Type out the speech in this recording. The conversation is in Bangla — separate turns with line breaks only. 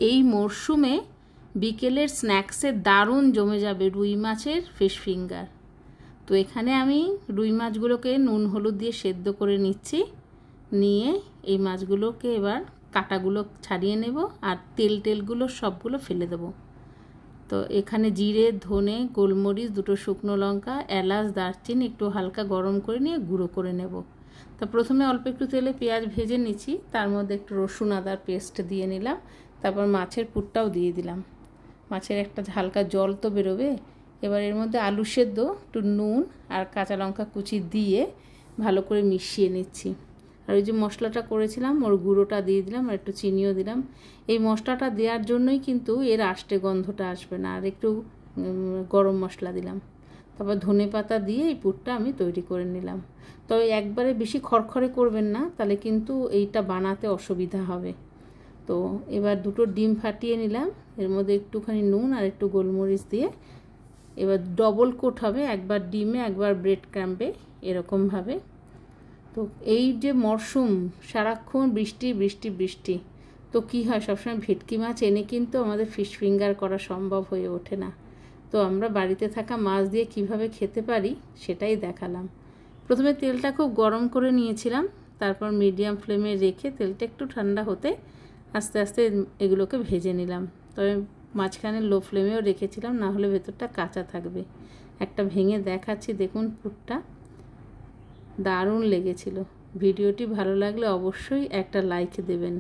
এই মরশুমে বিকেলের স্ন্যাক্সে দারুণ জমে যাবে রুই মাছের ফিশ ফিঙ্গার। তো এখানে আমি রুই মাছগুলোকে নুন হলুদ দিয়ে সেদ্ধ করে নিচ্ছি। নিয়ে এই মাছগুলোকে এবার কাঁটাগুলো ছাড়িয়ে নেব আর তেলগুলো সবগুলো ফেলে দেব। তো এখানে জিরে, ধনে, গোলমরিচ, দুটো শুকনো লঙ্কা, এলাচ, দারচিনি একটু হালকা গরম করে নিয়ে গুঁড়ো করে নেব। তো প্রথমে অল্প একটু তেলে পেঁয়াজ ভেজে নিচ্ছি, তার মধ্যে একটু রসুন আদার পেস্ট দিয়ে নিলাম, তারপর মাছের পুরটাও দিয়ে দিলাম। মাছের একটা হালকা জল তো বেরোবে। এবার এর মধ্যে আলু সেদ্ধ, একটু নুন আর কাঁচা লঙ্কা কুচি দিয়ে ভালো করে মিশিয়ে নিচ্ছি। আর ওই যে মশলাটা করেছিলাম ওর গুঁড়োটা দিয়ে দিলাম আর একটু চিনিও দিলাম। এই মশলাটা দেওয়ার জন্যই কিন্তু এর আষ্টে গন্ধটা আসবে না। আর একটু গরম মশলা দিলাম, তারপর ধনে পাতা দিয়ে এই পুরটা আমি তৈরি করে নিলাম। তবে একবারে বেশি খড়খড়ে করবেন না, তাহলে কিন্তু এইটা বানাতে অসুবিধা হবে। তো এবার দুটো ডিম ফাটিয়ে নিলাম, এর মধ্যে একটুখানি নুন আর একটু গোলমরিচ দিয়ে এবার ডবল কোট হবে, একবার ডিমে একবার ব্রেড ক্রাম্বে, এরকমভাবে। তো এই যে মরশুম, সারাক্ষণ বৃষ্টি বৃষ্টি বৃষ্টি, তো কী হয়, সবসময় ভেটকি মাছ এনে কিন্তু আমাদের ফিশ ফিঙ্গার করা সম্ভব হয়ে ওঠে না। তো আমরা বাড়িতে থাকা মাছ দিয়ে কিভাবে খেতে পারি সেটাই দেখালাম। প্রথমে তেলটা খুব গরম করে নিয়েছিলাম, তারপর মিডিয়াম ফ্লেমে রেখে তেলটা একটু ঠান্ডা হতে আস্তে আস্তে এগুলোকে ভেজে নিলাম। তবে মাঝখানে লো ফ্লেমেও রেখেছিলাম, না হলে ভেতরটা কাঁচা থাকবে। একটা ভেঙে দেখাচ্ছি, দেখুন পুরটা দারুণ লেগেছিল। ভিডিওটি ভালো লাগলে অবশ্যই একটা লাইক দেবেন।